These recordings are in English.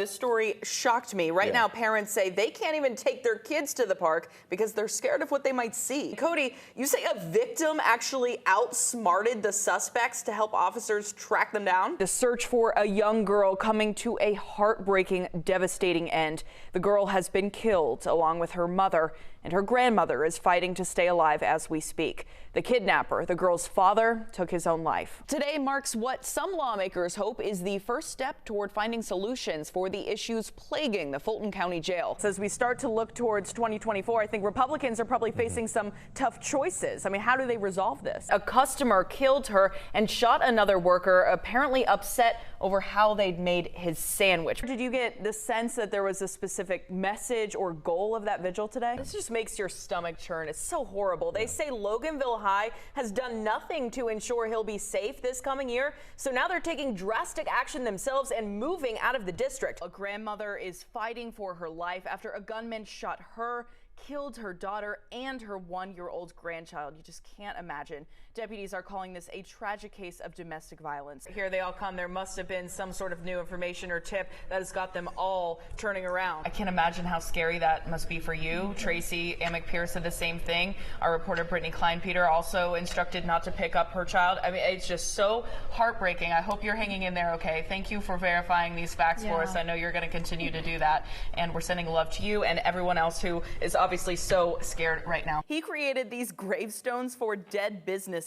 this story shocked me. Right now, parents say they can't even take their kids to the park because they're scared of what they might see. Cody, you say a victim actually outsmarted the suspects to help officers track them down? The search for a young girl coming to a heartbreaking, devastating end. The girl has been killed along with her mother, and her grandmother is fighting to stay alive as we speak. The kidnapper, the girl's father, took his own life. Today marks what some lawmakers hope is the first step toward finding solutions for the issues plaguing the Fulton County Jail. So as we start to look towards 2024, I think Republicans are probably facing some tough choices. I mean, how do they resolve this? A customer killed her and shot another worker, apparently upset over how they'd made his sandwich. Did you get the sense that there was a specific message or goal of that vigil today? This just makes your stomach churn. It's so horrible. They say Loganville High has done nothing to ensure he'll be safe this coming year, so now they're taking drastic action themselves and moving out of the district. A grandmother is fighting for her life after a gunman shot her, killed her daughter and her 1-year-old grandchild. You just can't imagine. Deputies are calling this a tragic case of domestic violence. Here they all come. There must have been some sort of new information or tip that has got them all turning around. I can't imagine how scary that must be for you. Tracy Amick Pierce said the same thing. Our reporter Brittany Klein-Peter also instructed not to pick up her child. I mean, it's just so heartbreaking. I hope you're hanging in there okay. Thank you for verifying these facts for us. I know you're going to continue to do that, and we're sending love to you and everyone else who is obviously so scared right now. He created these gravestones for dead businesses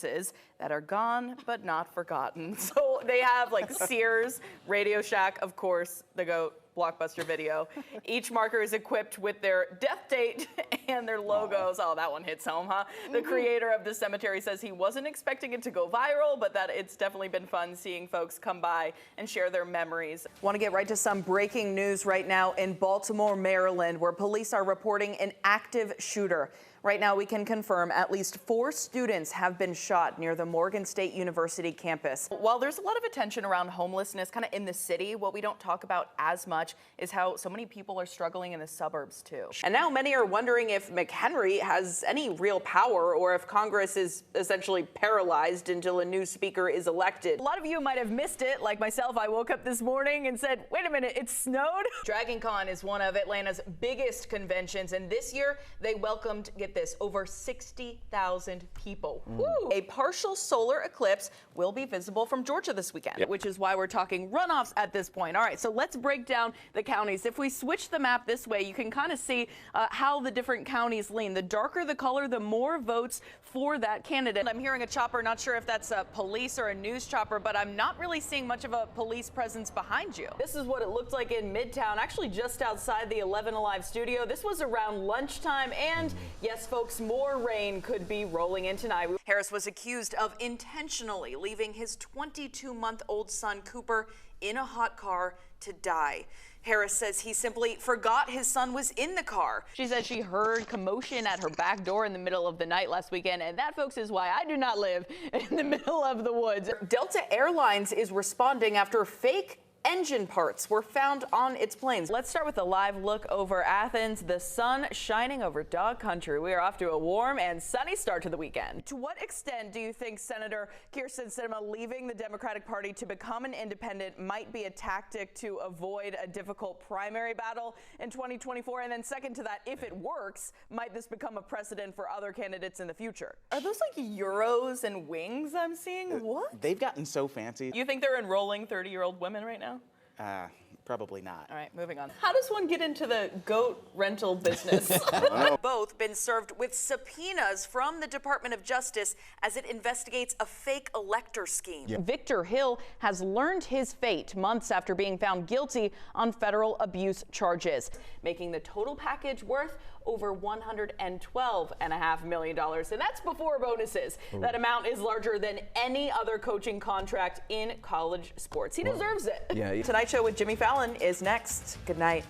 that are gone but not forgotten. So they have like Sears, Radio Shack, of course, The Goat, Blockbuster Video. Each marker is equipped with their death date and their logos. Oh, that one hits home, huh? The creator of the cemetery says he wasn't expecting it to go viral, but that it's definitely been fun seeing folks come by and share their memories. Want to get right to some breaking news right now in Baltimore, Maryland, where police are reporting an active shooter. Right now, we can confirm at least 4 students have been shot near the Morgan State University campus. While there's a lot of attention around homelessness kind of in the city, what we don't talk about as much is how so many people are struggling in the suburbs too. And now many are wondering if McHenry has any real power or if Congress is essentially paralyzed until a new speaker is elected. A lot of you might have missed it. Like myself, I woke up this morning and said, wait a minute, it snowed? Dragon Con is one of Atlanta's biggest conventions, and this year they welcomed, get this, over 60,000 people. A partial solar eclipse will be visible from Georgia this weekend, which is why we're talking runoffs at this point. All right, so let's break down the counties. If we switch the map this way, you can kind of see how the different counties lean. The darker the color, the more votes for that candidate. I'm hearing a chopper, not sure if that's a police or a news chopper, but I'm not really seeing much of a police presence behind you. This is what it looked like in Midtown, actually just outside the 11 Alive studio. This was around lunchtime, and yes, folks, more rain could be rolling in tonight. Harris was accused of intentionally leaving his 22-month-old son, Cooper, in a hot car to die. Harris says he simply forgot his son was in the car. She says she heard commotion at her back door in the middle of the night last weekend, and that, folks, is why I do not live in the middle of the woods. Delta Airlines is responding after fake engine parts were found on its planes. Let's start with a live look over Athens. The sun shining over dog country. We are off to a warm and sunny start to the weekend. To what extent do you think Senator Kyrsten Sinema leaving the Democratic Party to become an independent might be a tactic to avoid a difficult primary battle in 2024? And then second to that, if it works, might this become a precedent for other candidates in the future? Are those like euros and wings I'm seeing? What? They've gotten so fancy. You think they're enrolling 30-year-old women right now? Probably not. All right, moving on. How does one get into the goat rental business? Both been served with subpoenas from the Department of Justice as it investigates a fake elector scheme. Victor Hill has learned his fate months after being found guilty on federal abuse charges, making the total package worth over $112.5 million. And that's before bonuses. That amount is larger than any other coaching contract in college sports. He deserves it. Tonight Show with Jimmy Fallon is next. Good night.